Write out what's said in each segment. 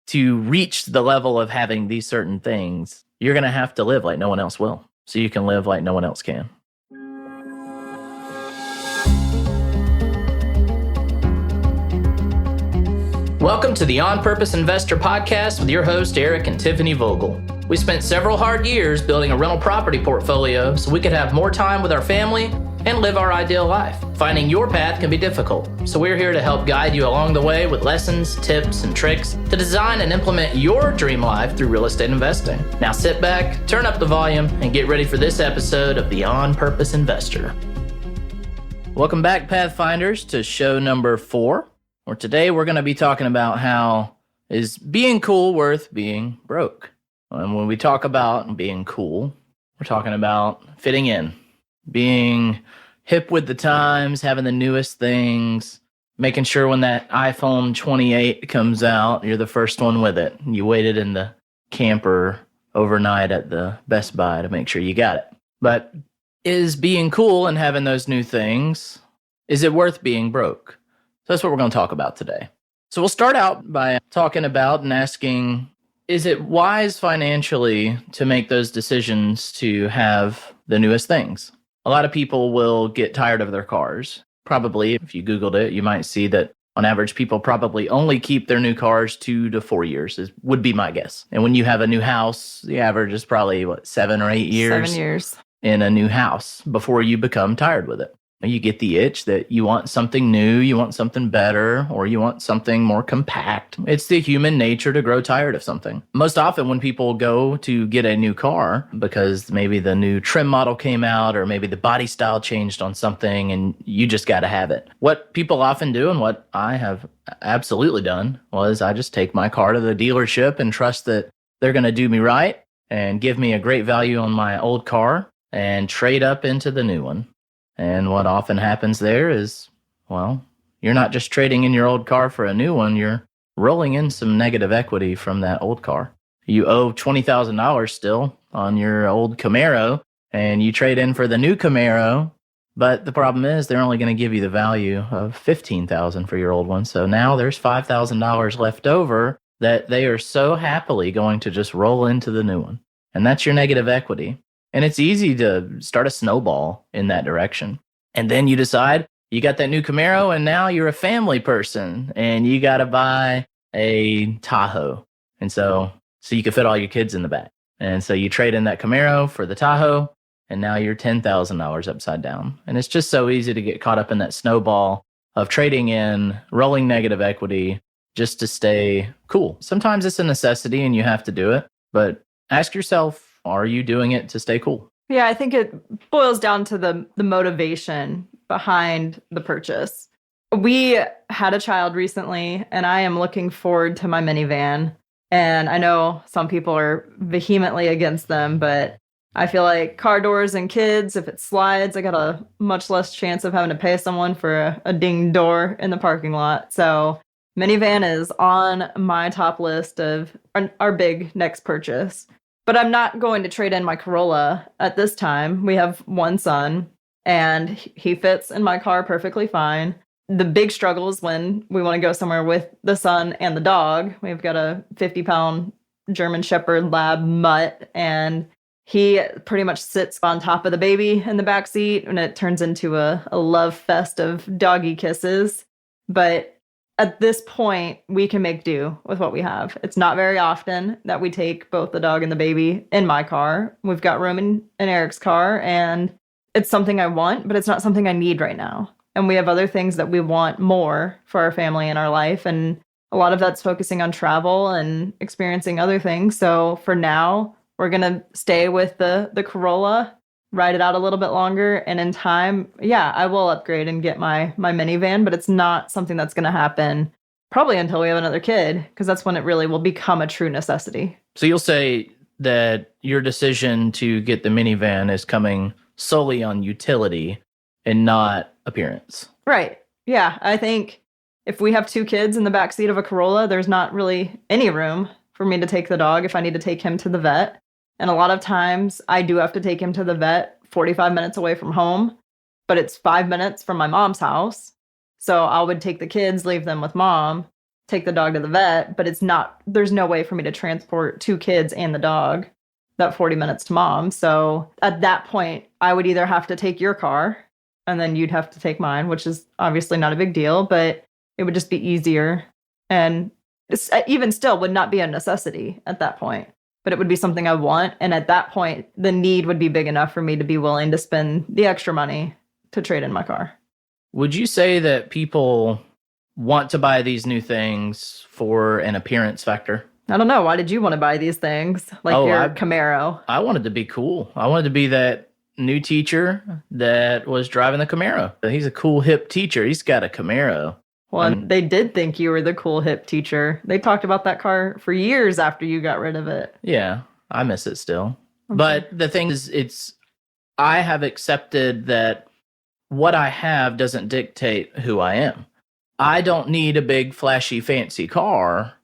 to reach the level of having these certain things, you're going to have to live like no one else will. So you can live like no one else can. Welcome to the On Purpose Investor Podcast with your host, Eric and Tiffany Vogel. We spent several hard years building a rental property portfolio so we could have more time with our family and live our ideal life. Finding your path can be difficult, so we're here to help guide you along the way with lessons, tips, and tricks to design and implement your dream life through real estate investing. Now sit back, turn up the volume, and get ready for this episode of the On Purpose Investor. Welcome back, Pathfinders, to show number 4. Where today we're going to be talking about how is being cool worth being broke. And when we talk about being cool, we're talking about fitting in, being hip with the times, having the newest things, making sure when that iPhone 28 comes out, you're the first one with it. You waited in the camper overnight at the Best Buy to make sure you got it. But is being cool and having those new things, is it worth being broke? So that's what we're going to talk about today. So we'll start out by talking about and asking, is it wise financially to make those decisions to have the newest things? A lot of people will get tired of their cars. Probably, if you Googled it, you might see that on average, people probably only keep their new cars 2 to 4 years, would be my guess. And when you have a new house, the average is probably, 7 or 8 years? 7 years. In a new house before you become tired with it. You get the itch that you want something new, you want something better, or you want something more compact. It's the human nature to grow tired of something. Most often when people go to get a new car, because maybe the new trim model came out, or maybe the body style changed on something, and you just got to have it. What people often do, and what I have absolutely done, was I just take my car to the dealership and trust that they're going to do me right and give me a great value on my old car and trade up into the new one. And what often happens there is, you're not just trading in your old car for a new one, you're rolling in some negative equity from that old car. You owe $20,000 still on your old Camaro, and you trade in for the new Camaro, but the problem is they're only going to give you the value of $15,000 for your old one. So now there's $5,000 left over that they are so happily going to just roll into the new one. And that's your negative equity. And it's easy to start a snowball in that direction. And then you decide you got that new Camaro and now you're a family person and you got to buy a Tahoe. And so you can fit all your kids in the back. And so you trade in that Camaro for the Tahoe and now you're $10,000 upside down. And it's just so easy to get caught up in that snowball of trading in, rolling negative equity just to stay cool. Sometimes it's a necessity and you have to do it, but ask yourself, are you doing it to stay cool? Yeah, I think it boils down to the motivation behind the purchase. We had a child recently, and I am looking forward to my minivan. And I know some people are vehemently against them, but I feel like car doors and kids, if it slides, I got a much less chance of having to pay someone for a ding door in the parking lot. So minivan is on my top list of our big next purchase. But I'm not going to trade in my Corolla at this time. We have one son, and he fits in my car perfectly fine. The big struggle is when we want to go somewhere with the son and the dog. We've got a 50-pound German Shepherd Lab mutt, and he pretty much sits on top of the baby in the back seat, and it turns into a love fest of doggy kisses. But at this point, we can make do with what we have. It's not very often that we take both the dog and the baby in my car. We've got room in Eric's car, and it's something I want, but it's not something I need right now. And we have other things that we want more for our family and our life, and a lot of that's focusing on travel and experiencing other things. So for now, we're going to stay with the Corolla, ride it out a little bit longer, and in time, I will upgrade and get my minivan, but it's not something that's going to happen probably until we have another kid, because that's when it really will become a true necessity. So you'll say that your decision to get the minivan is coming solely on utility and not appearance. Right. Yeah. I think if we have 2 kids in the backseat of a Corolla, there's not really any room for me to take the dog if I need to take him to the vet. And a lot of times I do have to take him to the vet 45 minutes away from home, but it's 5 minutes from my mom's house. So I would take the kids, leave them with mom, take the dog to the vet, but there's no way for me to transport 2 kids and the dog that 40 minutes to mom. So at that point, I would either have to take your car and then you'd have to take mine, which is obviously not a big deal, but it would just be easier. And even still would not be a necessity at that point, but it would be something I want. And at that point, the need would be big enough for me to be willing to spend the extra money to trade in my car. Would you say that people want to buy these new things for an appearance factor? I don't know. Why did you want to buy these things? Like your Camaro? I wanted to be cool. I wanted to be that new teacher that was driving the Camaro. He's a cool, hip teacher. He's got a Camaro. Well, they did think you were the cool, hip teacher. They talked about that car for years after you got rid of it. Yeah, I miss it still. Okay. But the thing is, I have accepted that what I have doesn't dictate who I am. I don't need a big, flashy, fancy car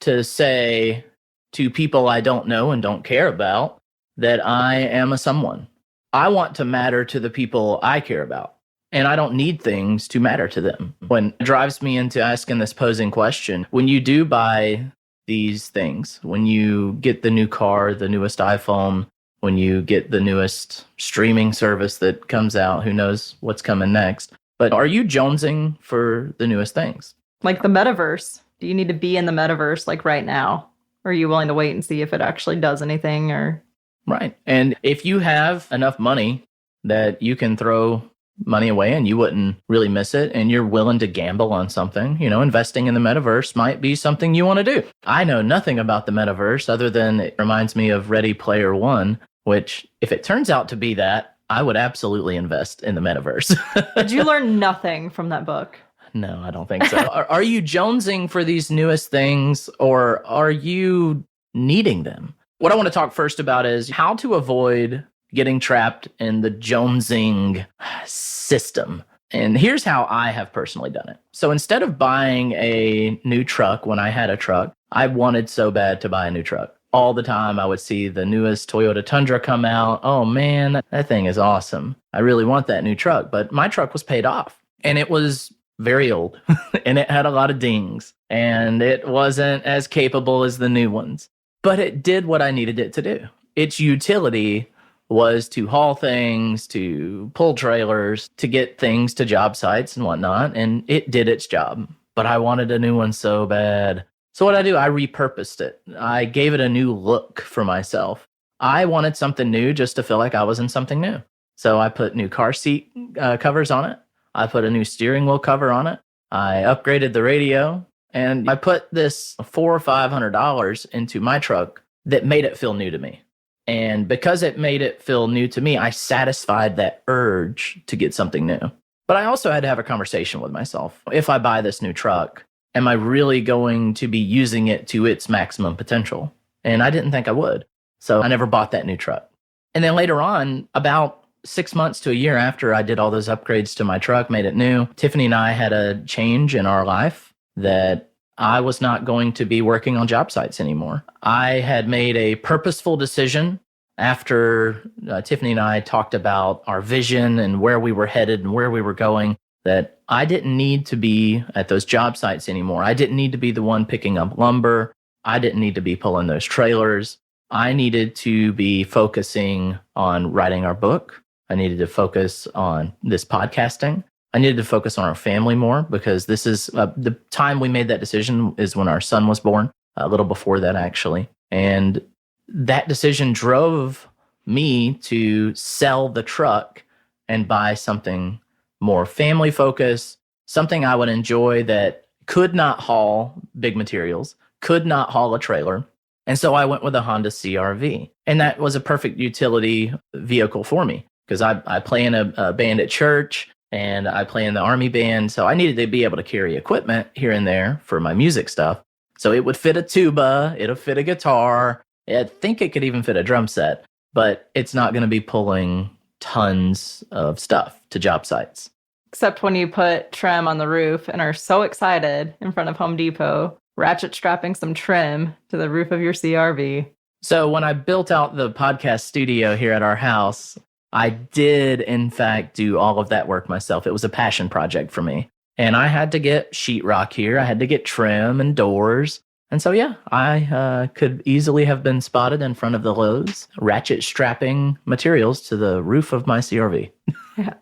to say to people I don't know and don't care about that I am a someone. I want to matter to the people I care about, and I don't need things to matter to them. When it drives me into asking this posing question, when you do buy these things, when you get the new car, the newest iPhone, when you get the newest streaming service that comes out, who knows what's coming next, but are you jonesing for the newest things? Like the metaverse. Do you need to be in the metaverse like right now? Or are you willing to wait and see if it actually does anything? Or Right. And if you have enough money that you can throw money away and you wouldn't really miss it, and you're willing to gamble on something, investing in the metaverse might be something you want to do. I know nothing about the metaverse other than it reminds me of Ready Player One, which if it turns out to be that, I would absolutely invest in the metaverse. Did you learn nothing from that book? No, I don't think so. Are you jonesing for these newest things, or are you needing them? What I want to talk first about is how to avoid getting trapped in the jonesing system. And here's how I have personally done it. So instead of buying a new truck when I had a truck, I wanted so bad to buy a new truck. All the time I would see the newest Toyota Tundra come out. Oh man, that thing is awesome. I really want that new truck. But my truck was paid off and it was very old and it had a lot of dings and it wasn't as capable as the new ones, but it did what I needed it to do. Its utility was to haul things, to pull trailers, to get things to job sites and whatnot, and it did its job. But I wanted a new one so bad. So what I do, I repurposed it. I gave it a new look for myself. I wanted something new just to feel like I was in something new. So I put new car seat covers on it. I put a new steering wheel cover on it. I upgraded the radio, and I put this $400 or $500 into my truck that made it feel new to me. And because it made it feel new to me, I satisfied that urge to get something new. But I also had to have a conversation with myself. If I buy this new truck, am I really going to be using it to its maximum potential? And I didn't think I would. So I never bought that new truck. And then later on, about 6 months to a year after I did all those upgrades to my truck, made it new, Tiffany and I had a change in our life that I was not going to be working on job sites anymore. I had made a purposeful decision after Tiffany and I talked about our vision and where we were headed and where we were going, that I didn't need to be at those job sites anymore. I didn't need to be the one picking up lumber. I didn't need to be pulling those trailers. I needed to be focusing on writing our book. I needed to focus on this podcasting. I needed to focus on our family more, because this is the time we made that decision is when our son was born, a little before that actually. And that decision drove me to sell the truck and buy something more family focused, something I would enjoy that could not haul big materials, could not haul a trailer. And so I went with a Honda CR-V. And that was a perfect utility vehicle for me, because I play in a band at church and I play in the Army band. So I needed to be able to carry equipment here and there for my music stuff. So it would fit a tuba, it'll fit a guitar. I think it could even fit a drum set, but it's not going to be pulling tons of stuff to job sites. Except when you put trim on the roof and are so excited in front of Home Depot, ratchet strapping some trim to the roof of your CR-V. So when I built out the podcast studio here at our house, I did, in fact, do all of that work myself. It was a passion project for me. And I had to get sheetrock here. I had to get trim and doors. And so, yeah, I could easily have been spotted in front of the Lowe's, ratchet strapping materials to the roof of my CRV. Yeah.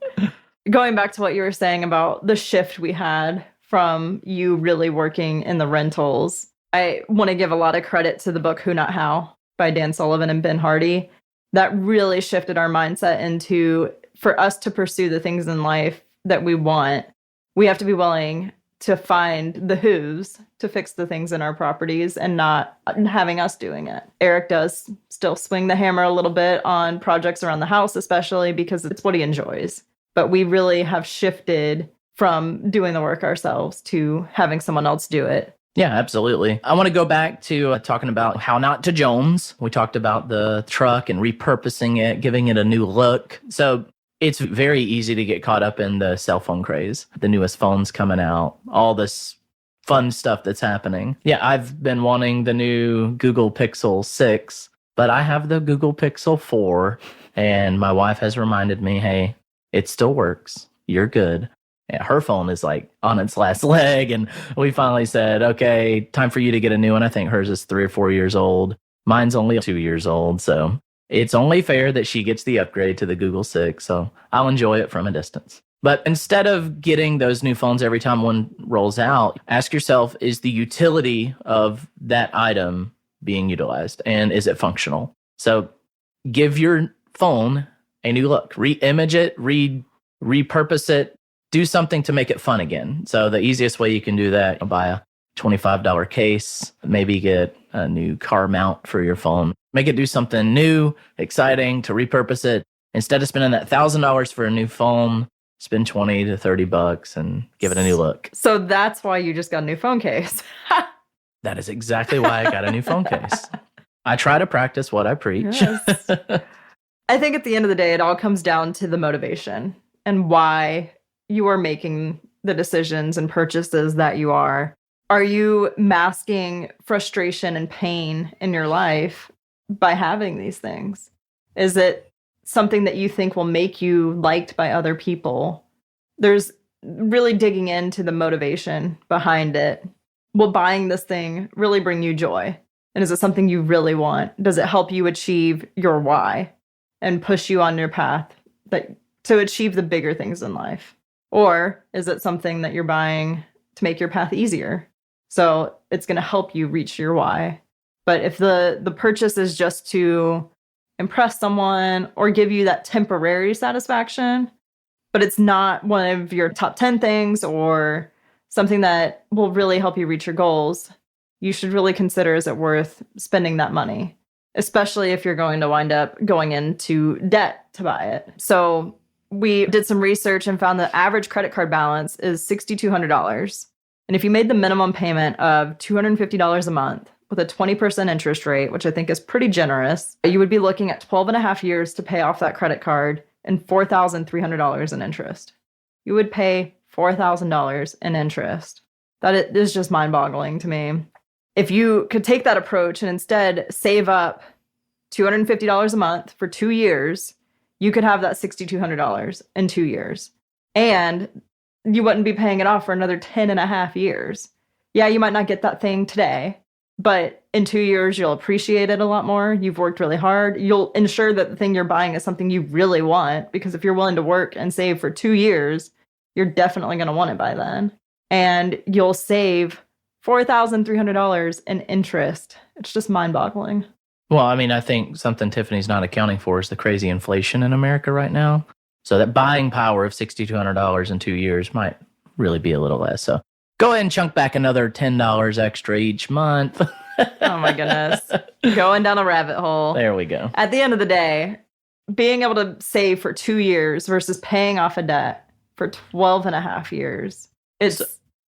Going back to what you were saying about the shift we had from you really working in the rentals, I want to give a lot of credit to the book Who Not How by Dan Sullivan and Ben Hardy. That really shifted our mindset into, for us to pursue the things in life that we want, we have to be willing to find the who's to fix the things in our properties and not having us doing it. Eric does still swing the hammer a little bit on projects around the house, especially because it's what he enjoys. But we really have shifted from doing the work ourselves to having someone else do it. Yeah, absolutely. I want to go back to talking about how not to Jones. We talked about the truck and repurposing it, giving it a new look. So it's very easy to get caught up in the cell phone craze, the newest phones coming out, all this fun stuff that's happening. Yeah, I've been wanting the new Google Pixel 6, but I have the Google Pixel 4, and my wife has reminded me, hey, it still works. You're good. Yeah, her phone is like on its last leg, and we finally said, okay, time for you to get a new one. I think hers is 3 or 4 years old. Mine's only 2 years old, so it's only fair that she gets the upgrade to the Google 6, so I'll enjoy it from a distance. But instead of getting those new phones every time one rolls out, ask yourself, is the utility of that item being utilized, and is it functional? So give your phone a new look. Re-image it, repurpose it, do something to make it fun again. So the easiest way you can do that, buy a $25 case, maybe get a new car mount for your phone. Make it do something new, exciting, to repurpose it. Instead of spending that $1,000 for a new phone, spend $20 to $30 and give it a new look. So that's why you just got a new phone case. That is exactly why I got a new phone case. I try to practice what I preach. Yes. I think at the end of the day, it all comes down to the motivation and why you are making the decisions and purchases that you are. Are you masking frustration and pain in your life by having these things? Is it something that you think will make you liked by other people? There's really digging into the motivation behind it. Will buying this thing really bring you joy? And is it something you really want? Does it help you achieve your why and push you on your path to achieve the bigger things in life? Or is it something that you're buying to make your path easier? So it's going to help you reach your why. But if the purchase is just to impress someone or give you that temporary satisfaction, but it's not one of your top 10 things or something that will really help you reach your goals, you should really consider, is it worth spending that money? Especially if you're going to wind up going into debt to buy it. So we did some research and found the average credit card balance is $6,200. And if you made the minimum payment of $250 a month with a 20% interest rate, which I think is pretty generous, you would be looking at 12 and a half years to pay off that credit card and $4,300 in interest. You would pay $4,000 in interest. That is just mind-boggling to me. If you could take that approach and instead save up $250 a month for 2 years, you could have that $6,200 in 2 years. And you wouldn't be paying it off for another 10 and a half years. Yeah, you might not get that thing today, but in 2 years, you'll appreciate it a lot more. You've worked really hard. You'll ensure that the thing you're buying is something you really want, because if you're willing to work and save for 2 years, you're definitely going to want it by then. And you'll save $4,300 in interest. It's just mind-boggling. Well, I mean, I think something Tiffany's not accounting for is the crazy inflation in America right now. So that buying power of $6,200 in 2 years might really be a little less. So go ahead and chunk back another $10 extra each month. Oh my goodness. Going down a rabbit hole. There we go. At the end of the day, being able to save for 2 years versus paying off a debt for 12 and a half years.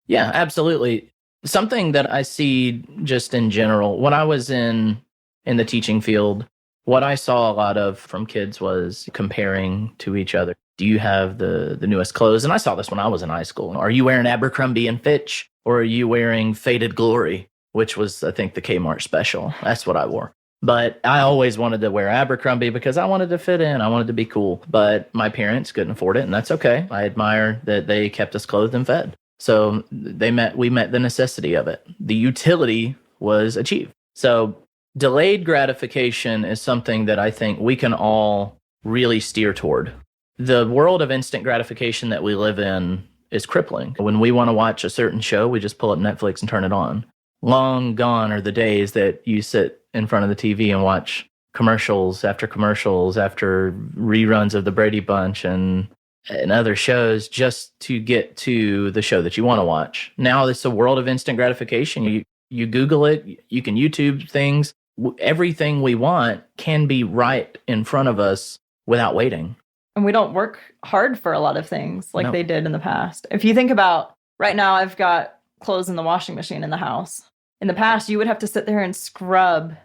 Yeah, absolutely. Something that I see just in general, when I was in the teaching field, what I saw a lot of from kids was comparing to each other. Do you have the newest clothes? And I saw this when I was in high school. Are you wearing Abercrombie and Fitch, or are you wearing Faded Glory, which was, I think, the Kmart special? That's what I wore. But I always wanted to wear Abercrombie because I wanted to fit in. I wanted to be cool. But my parents couldn't afford it, and that's okay. I admire that they kept us clothed and fed. So we met the necessity of it. The utility was achieved. So delayed gratification is something that I think we can all really steer toward. The world of instant gratification that we live in is crippling. When we want to watch a certain show, we just pull up Netflix and turn it on. Long gone are the days that you sit in front of the TV and watch commercials after reruns of the Brady Bunch and other shows just to get to the show that you want to watch. Now it's a world of instant gratification. You Google it, you can YouTube things. Everything we want can be right in front of us without waiting. And we don't work hard for a lot of things like they did in the past. If you think about right now, I've got clothes in the washing machine in the house. In the past, you would have to sit there and scrub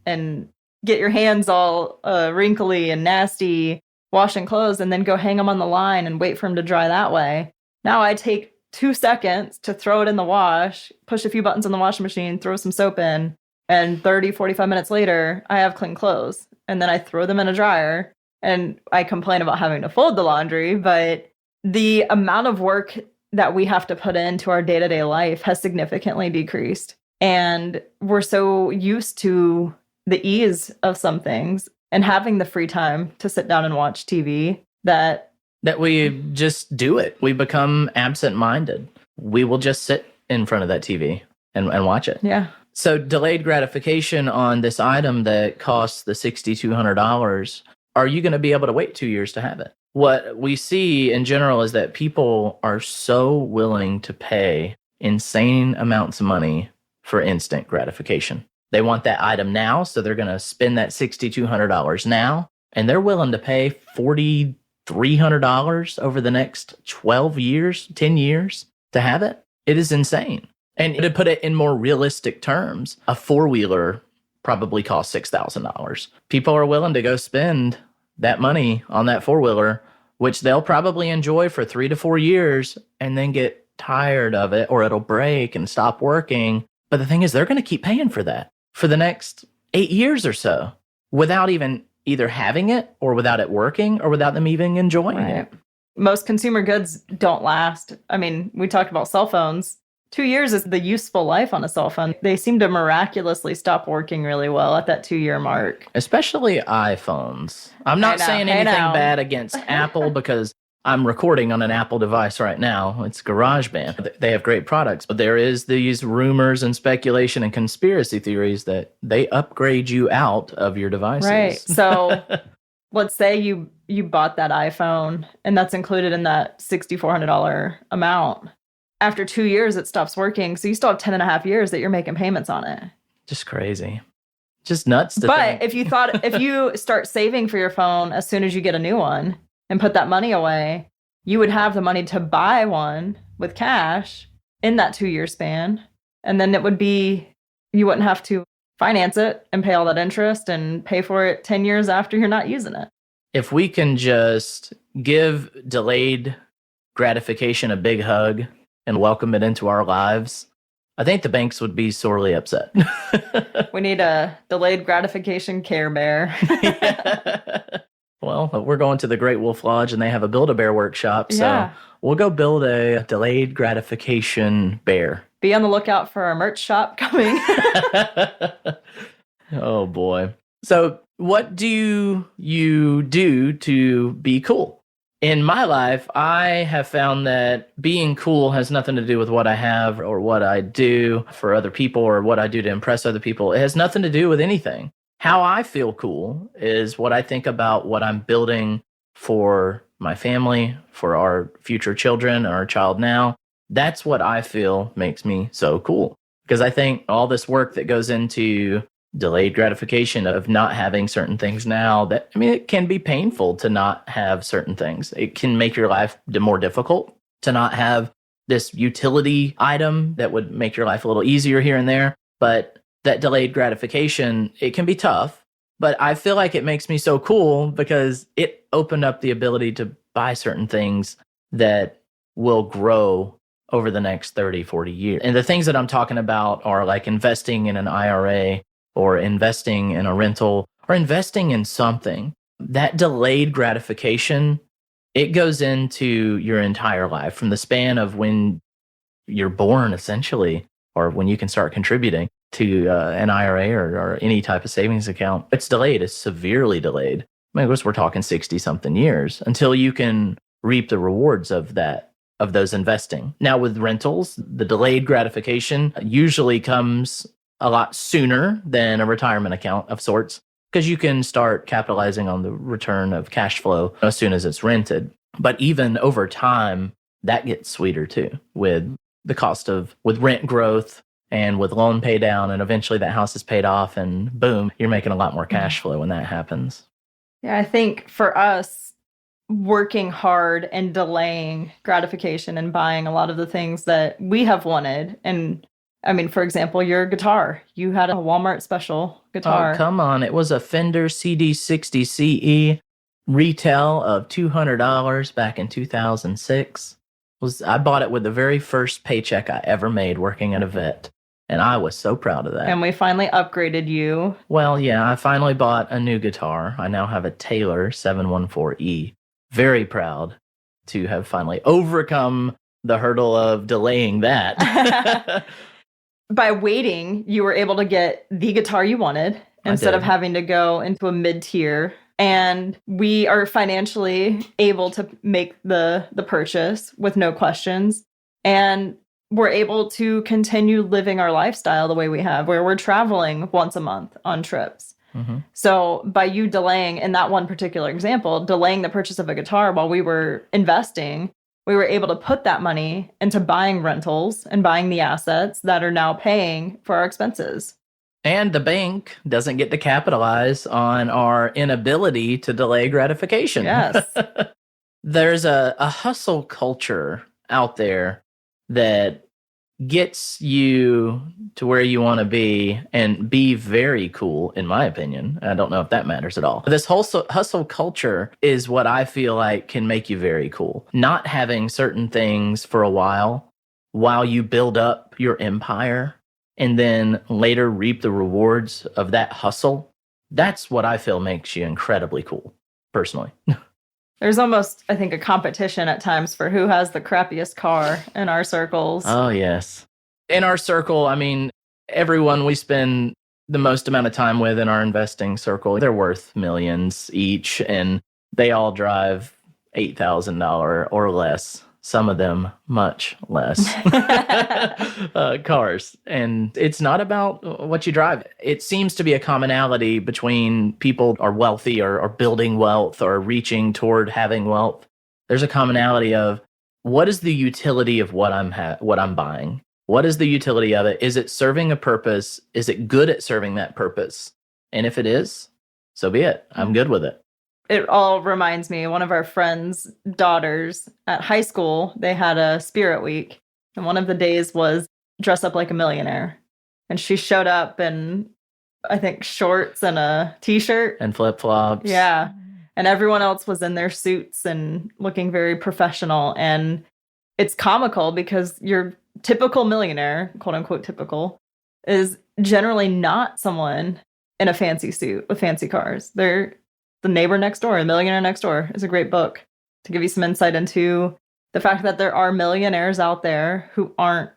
and get your hands all wrinkly and nasty washing clothes and then go hang them on the line and wait for them to dry that way. Now I take 2 seconds to throw it in the wash, push a few buttons on the washing machine, throw some soap in, and 30, 45 minutes later, I have clean clothes. And then I throw them in a dryer. And I complain about having to fold the laundry, but the amount of work that we have to put into our day-to-day life has significantly decreased. And we're so used to the ease of some things and having the free time to sit down and watch TV that we just do it. We become absent-minded. We will just sit in front of that TV and watch it. Yeah. So delayed gratification on this item that costs the $6,200, are you going to be able to wait 2 years to have it? What we see in general is that people are so willing to pay insane amounts of money for instant gratification. They want that item now, so they're going to spend that $6,200 now, and they're willing to pay $4,300 over the next 12 years, 10 years to have it. It is insane. And to put it in more realistic terms, a four-wheeler probably costs $6,000. People are willing to go spend that money on that four-wheeler, which they'll probably enjoy for 3 to 4 years and then get tired of it, or it'll break and stop working. But the thing is, they're going to keep paying for that for the next 8 years or so without even either having it or without it working or without them even enjoying it. Most consumer goods don't last. I mean, we talked about cell phones. 2 years is the useful life on a cell phone. They seem to miraculously stop working really well at that 2-year mark. Especially iPhones. I'm not saying anything bad against Apple because I'm recording on an Apple device right now. It's GarageBand. They have great products, but there is these rumors and speculation and conspiracy theories that they upgrade you out of your devices. Right. So let's say you bought that iPhone and that's included in that $6,400 amount. After 2 years, it stops working. So you still have 10 and a half years that you're making payments on it. Just crazy. Just nuts to think. But if you start saving for your phone as soon as you get a new one and put that money away, you would have the money to buy one with cash in that 2-year span. And then you wouldn't have to finance it and pay all that interest and pay for it 10 years after you're not using it. If we can just give delayed gratification a big hug and welcome it into our lives, I think the banks would be sorely upset. We need a delayed gratification Care Bear. Well, we're going to the Great Wolf Lodge and they have a Build-A-Bear workshop. So we'll go build a delayed gratification bear. Be on the lookout for our merch shop coming. Oh, boy. So what do you do to be cool? In my life, I have found that being cool has nothing to do with what I have or what I do for other people or what I do to impress other people. It has nothing to do with anything. How I feel cool is what I think about what I'm building for my family, for our future children, our child now. That's what I feel makes me so cool. Because I think all this work that goes into delayed gratification of not having certain things now, it can be painful to not have certain things. It can make your life more difficult to not have this utility item that would make your life a little easier here and there. But that delayed gratification, it can be tough, but I feel like it makes me so cool because it opened up the ability to buy certain things that will grow over the next 30, 40 years. And the things that I'm talking about are like investing in an IRA or investing in a rental or investing in something. That delayed gratification, it goes into your entire life from the span of when you're born, essentially, or when you can start contributing to an IRA or any type of savings account, it's delayed. It's severely delayed. I mean, of course, we're talking 60 something years until you can reap the rewards of those investing. Now, with rentals, the delayed gratification usually comes a lot sooner than a retirement account of sorts, because you can start capitalizing on the return of cash flow as soon as it's rented. But even over time, that gets sweeter too, with the cost with rent growth and with loan pay down, and eventually that house is paid off, and boom, you're making a lot more cash flow when that happens. Yeah, I think for us, working hard and delaying gratification and buying a lot of the things that we have wanted. And I mean, for example, your guitar. You had a Walmart special guitar. Oh, come on. It was a Fender CD60 CE, retail of $200 back in 2006. I bought it with the very first paycheck I ever made working at a vet. And I was so proud of that. And we finally upgraded you. Well, yeah, I finally bought a new guitar. I now have a Taylor 714E. Very proud to have finally overcome the hurdle of delaying that. By waiting, you were able to get the guitar you wanted instead of having to go into a mid-tier. And we are financially able to make the purchase with no questions. And we're able to continue living our lifestyle the way we have, where we're traveling once a month on trips. Mm-hmm. So by you delaying, in that one particular example, delaying the purchase of a guitar while we were investing, we were able to put that money into buying rentals and buying the assets that are now paying for our expenses. And the bank doesn't get to capitalize on our inability to delay gratification. Yes. There's a hustle culture out there that gets you to where you want to be and be very cool, in my opinion. I don't know if that matters at all. This hustle culture is what I feel like can make you very cool. Not having certain things for a while you build up your empire and then later reap the rewards of that hustle. That's what I feel makes you incredibly cool, personally. There's almost, I think, a competition at times for who has the crappiest car in our circles. Oh, yes. In our circle, I mean, everyone we spend the most amount of time with in our investing circle, they're worth millions each, and they all drive $8,000 or less. Some of them much less cars. And it's not about what you drive. It seems to be a commonality between people are wealthy or building wealth or reaching toward having wealth. There's a commonality of what is the utility of what I'm buying? What is the utility of it? Is it serving a purpose? Is it good at serving that purpose? And if it is, so be it. I'm good with it. It all reminds me, one of our friends' daughters at high school, they had a spirit week. And one of the days was dress up like a millionaire. And she showed up in, I think, shorts and a t-shirt. And flip-flops. Yeah. And everyone else was in their suits and looking very professional. And it's comical because your typical millionaire, quote unquote typical, is generally not someone in a fancy suit with fancy cars. They're the neighbor next door, The Millionaire Next Door is a great book to give you some insight into the fact that there are millionaires out there who aren't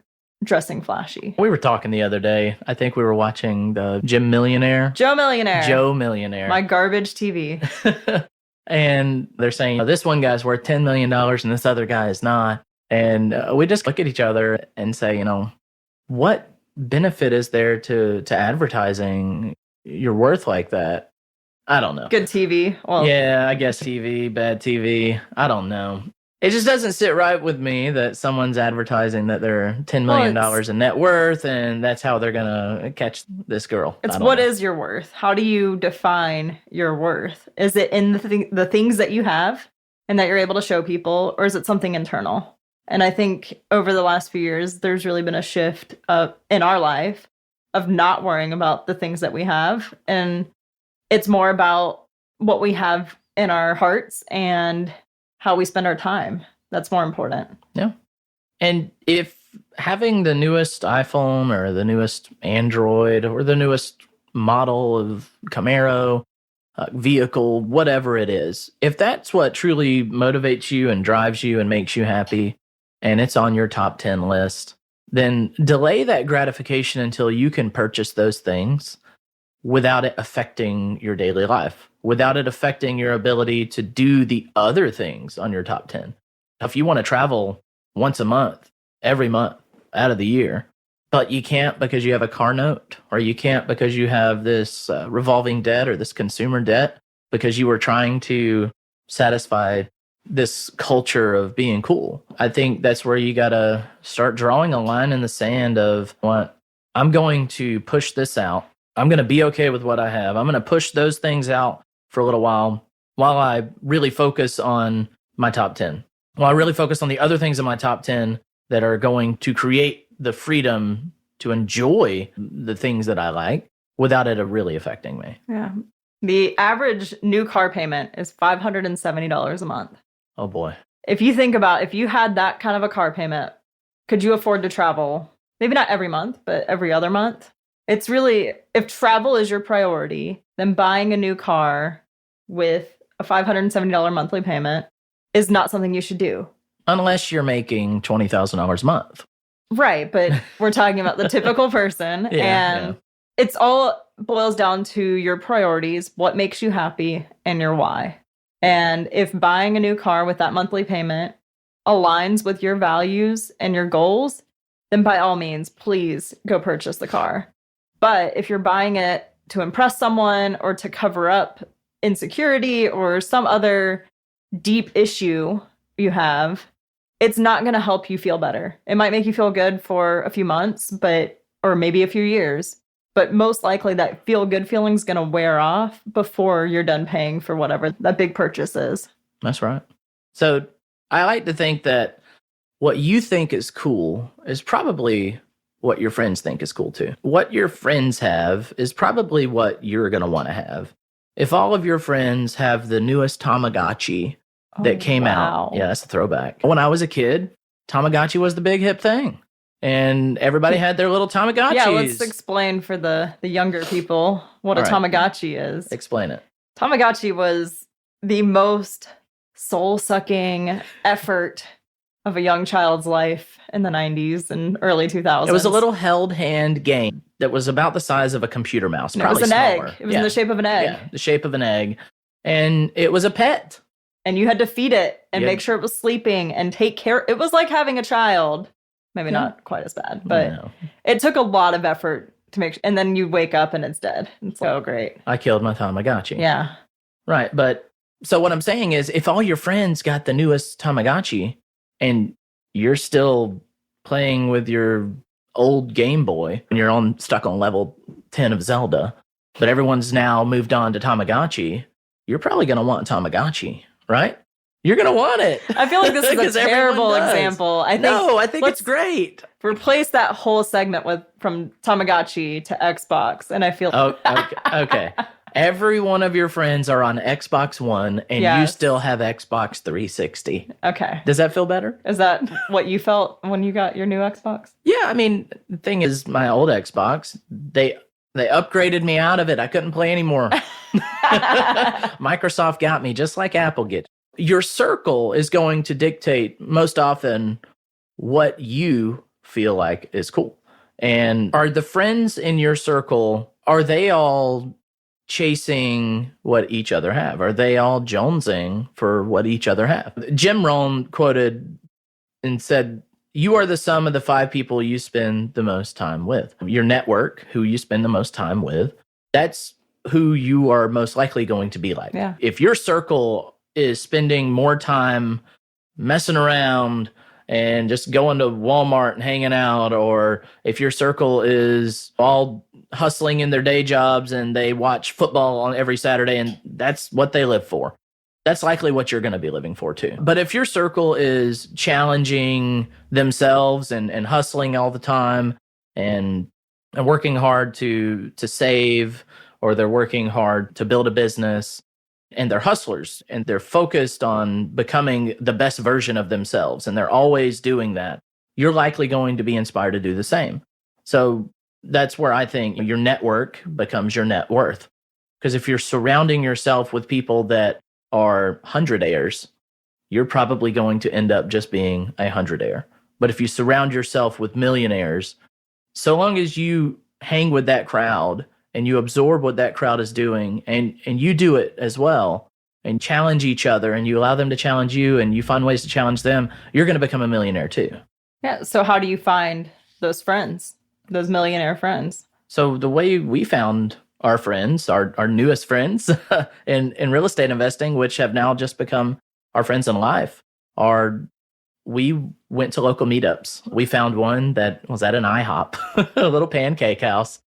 dressing flashy. We were talking the other day. I think we were watching the Joe Millionaire. Joe Millionaire. My garbage TV. And they're saying, this one guy's worth $10 million and this other guy is not. And we just look at each other and say, what benefit is there to advertising your worth like that? I don't know. Good TV. Well, yeah, I guess TV, bad TV. I don't know. It just doesn't sit right with me that someone's advertising that they're $10 million in net worth and that's how they're going to catch this girl. It's what is your worth? How do you define your worth? Is it in the things that you have and that you're able to show people, or is it something internal? And I think over the last few years, there's really been a shift in our life of not worrying about the things that we have. And it's more about what we have in our hearts and how we spend our time. That's more important. Yeah. And if having the newest iPhone or the newest Android or the newest model of Camaro, vehicle, whatever it is, if that's what truly motivates you and drives you and makes you happy, and it's on your top 10 list, then delay that gratification until you can purchase those things without it affecting your daily life, without it affecting your ability to do the other things on your top 10. If you want to travel once a month, every month out of the year, but you can't because you have a car note, or you can't because you have this revolving debt or this consumer debt, because you were trying to satisfy this culture of being cool. I think that's where you got to start drawing a line in the sand of what I'm going to push this out. I'm going to be okay with what I have. I'm going to push those things out for a little while I really focus on my top 10. While I really focus on the other things in my top 10 that are going to create the freedom to enjoy the things that I like without it really affecting me. Yeah. The average new car payment is $570 a month. Oh boy. If you think about if you had that kind of a car payment, could you afford to travel? Maybe not every month, but every other month. It's really, if travel is your priority, then buying a new car with a $570 monthly payment is not something you should do. Unless you're making $20,000 a month. Right, but we're talking about the typical person. And it's all boils down to your priorities, what makes you happy, and your why. And if buying a new car with that monthly payment aligns with your values and your goals, then by all means, please go purchase the car. But if you're buying it to impress someone or to cover up insecurity or some other deep issue you have, it's not going to help you feel better. It might make you feel good for a few months, or maybe a few years, but most likely that feel-good feeling is going to wear off before you're done paying for whatever that big purchase is. That's right. So I like to think that what you think is cool is probably what your friends think is cool too. What your friends have is probably what you're going to want to have. If all of your friends have the newest Tamagotchi that came out, yeah, that's a throwback. When I was a kid, Tamagotchi was the big hip thing. And everybody had their little Tamagotchis. Yeah, let's explain for the younger people what a Tamagotchi is. Explain it. Tamagotchi was the most soul-sucking effort of a young child's life in the 90s and early 2000s. It was a little held hand game that was about the size of a computer mouse. It was an egg. It was in the shape of an egg. Yeah, the shape of an egg. And it was a pet. And you had to feed it and make sure it was sleeping and take care. It was like having a child. Maybe not quite as bad, but it took a lot of effort to make sure. And then you wake up and it's dead. It's so great. I killed my Tamagotchi. Yeah. Right. But so what I'm saying is if all your friends got the newest Tamagotchi and you're still playing with your old Game Boy and you're stuck on level 10 of Zelda, but everyone's now moved on to Tamagotchi, you're probably going to want Tamagotchi, right? You're going to want it. I feel like this is a terrible example. I think it's great. Replace that whole segment from Tamagotchi to Xbox. And I feel... Okay. Every one of your friends are on Xbox One and you still have Xbox 360. Okay. Does that feel better? Is that what you felt when you got your new Xbox? Yeah, I mean, the thing is, my old Xbox, they upgraded me out of it. I couldn't play anymore. Microsoft got me just like Apple gets. Your circle is going to dictate most often what you feel like is cool. And are the friends in your circle, are they all chasing what each other have? Are they all jonesing for what each other have? Jim Rohn quoted and said, "You are the sum of the 5 people you spend the most time with." Your network, who you spend the most time with, that's who you are most likely going to be like. Yeah. If your circle is spending more time messing around and just going to Walmart and hanging out, or if your circle is all hustling in their day jobs and they watch football on every Saturday and that's what they live for, that's likely what you're going to be living for too. But if your circle is challenging themselves and hustling all the time and working hard to save, or they're working hard to build a business, and they're hustlers and they're focused on becoming the best version of themselves, and they're always doing that, you're likely going to be inspired to do the same. So that's where I think your network becomes your net worth. Because if you're surrounding yourself with people that are hundredaires, you're probably going to end up just being a hundredaire. But if you surround yourself with millionaires, so long as you hang with that crowd and you absorb what that crowd is doing and you do it as well and challenge each other and you allow them to challenge you and you find ways to challenge them, you're going to become a millionaire too. Yeah. So how do you find those friends, those millionaire friends? So the way we found our friends, our newest friends in real estate investing, which have now just become our friends in life, are we went to local meetups. We found one that was at an IHOP, a little pancake house,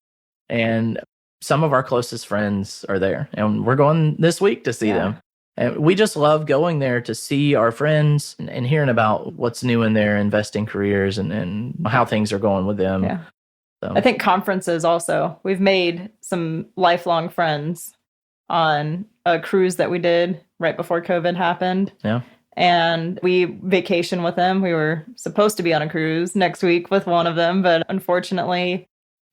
and some of our closest friends are there, and we're going this week to see them. And we just love going there to see our friends and hearing about what's new in their investing careers and how things are going with them. Yeah. So. I think conferences also, we've made some lifelong friends on a cruise that we did right before COVID happened. Yeah. And we vacation with them. We were supposed to be on a cruise next week with one of them, but unfortunately,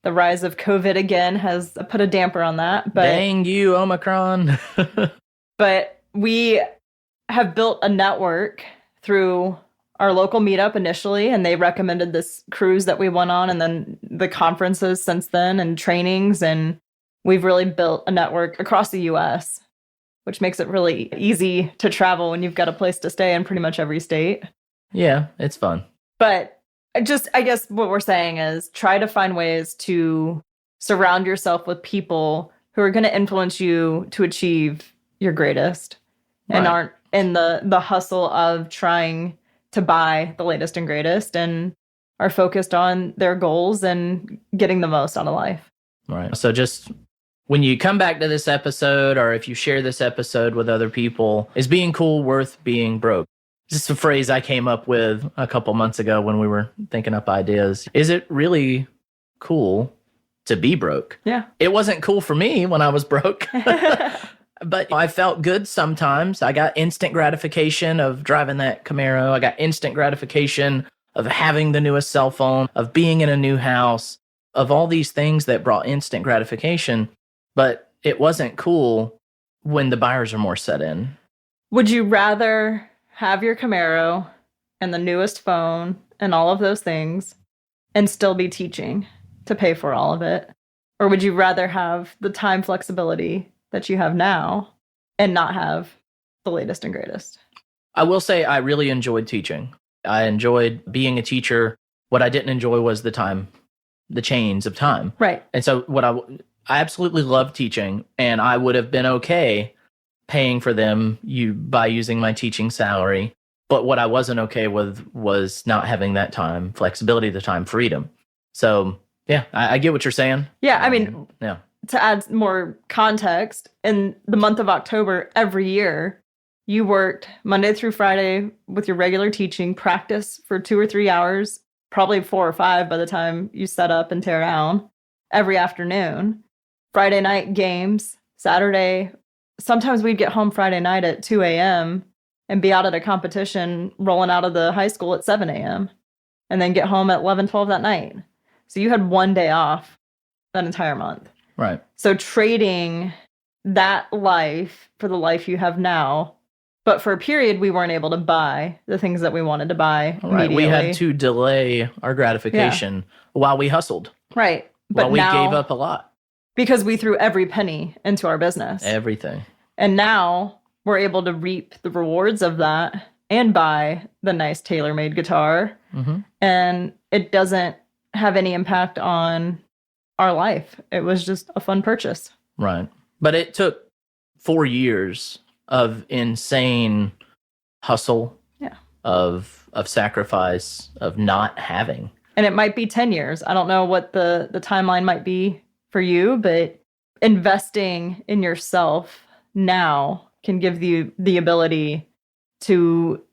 the rise of COVID again has put a damper on that. But, dang you, Omicron. But we have built a network through our local meetup initially, and they recommended this cruise that we went on, and then the conferences since then and trainings. And we've really built a network across the US, which makes it really easy to travel when you've got a place to stay in pretty much every state. Yeah, it's fun. But I guess what we're saying is try to find ways to surround yourself with people who are going to influence you to achieve your greatest and aren't in the hustle of trying to buy the latest and greatest and are focused on their goals and getting the most out of life. Right. So just when you come back to this episode, or if you share this episode with other people, is being cool worth being broke? Just a phrase I came up with a couple months ago when we were thinking up ideas. Is it really cool to be broke? Yeah. It wasn't cool for me when I was broke, but I felt good sometimes. I got instant gratification of driving that Camaro. I got instant gratification of having the newest cell phone, of being in a new house, of all these things that brought instant gratification. But it wasn't cool when the buyer's remorse set in. Would you rather have your Camaro and the newest phone and all of those things and still be teaching to pay for all of it? Or would you rather have the time flexibility that you have now and not have the latest and greatest? I will say I really enjoyed teaching. I enjoyed being a teacher. What I didn't enjoy was the time, the chains of time. Right. And so I absolutely loved teaching, and I would have been okay paying for them by using my teaching salary. But what I wasn't okay with was not having that time, flexibility, the time, freedom. So yeah, I get what you're saying. Yeah. I mean, yeah. To add more context, in the month of October, every year, you worked Monday through Friday with your regular teaching, practice for 2 or 3 hours, probably 4 or 5 by the time you set up and tear down, every afternoon. Friday night games, Saturday. Sometimes we'd get home Friday night at 2 a.m. and be out at a competition rolling out of the high school at 7 a.m. and then get home at 11, 12 that night. So you had one day off that entire month. Right. So trading that life for the life you have now, but for a period we weren't able to buy the things that we wanted to buy immediately. We had to delay our gratification while we hustled. Right. But while we now, gave up a lot. Because we threw every penny into our business. Everything. And now we're able to reap the rewards of that and buy the nice tailor-made guitar. Mm-hmm. And it doesn't have any impact on our life. It was just a fun purchase. Right. But it took 4 years of insane hustle, of sacrifice, of not having. And it might be 10 years. I don't know what the timeline might be for you, but investing in yourself now can give you the ability to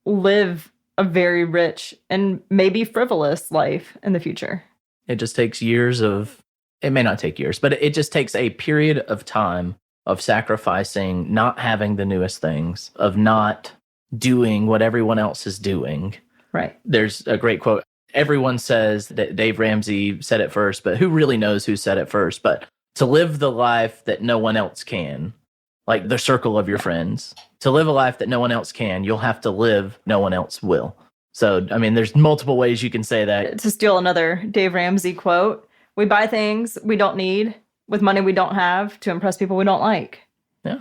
live a very rich and maybe frivolous life in the future. It just takes years it may not take years, but it just takes a period of time of sacrificing, not having the newest things, of not doing what everyone else is doing. Right. There's a great quote. Everyone says that Dave Ramsey said it first, but who really knows who said it first? But to live the life that no one else can, like the circle of your friends, to live a life that no one else can, you'll have to live no one else will. So, I mean, there's multiple ways you can say that. To steal another Dave Ramsey quote, we buy things we don't need with money we don't have to impress people we don't like. Yeah.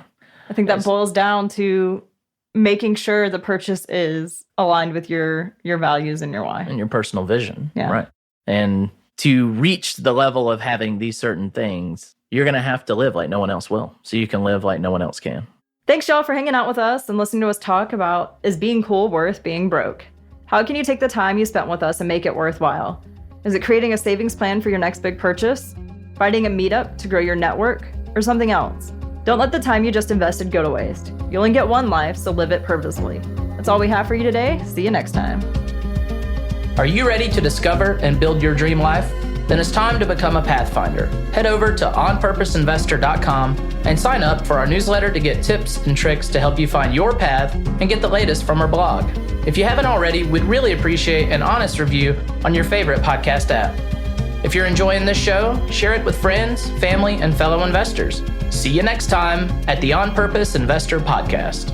I think that boils down to making sure the purchase is aligned with your values and your why. And your personal vision. Yeah. Right. And to reach the level of having these certain things, you're going to have to live like no one else will. So you can live like no one else can. Thanks, y'all, for hanging out with us and listening to us talk about, is being cool worth being broke? How can you take the time you spent with us and make it worthwhile? Is it creating a savings plan for your next big purchase? Finding a meetup to grow your network? Or something else? Don't let the time you just invested go to waste. You only get one life, so live it purposefully. That's all we have for you today. See you next time. Are you ready to discover and build your dream life? Then it's time to become a Pathfinder. Head over to onpurposeinvestor.com and sign up for our newsletter to get tips and tricks to help you find your path and get the latest from our blog. If you haven't already, we'd really appreciate an honest review on your favorite podcast app. If you're enjoying this show, share it with friends, family, and fellow investors. See you next time at the On Purpose Investor Podcast.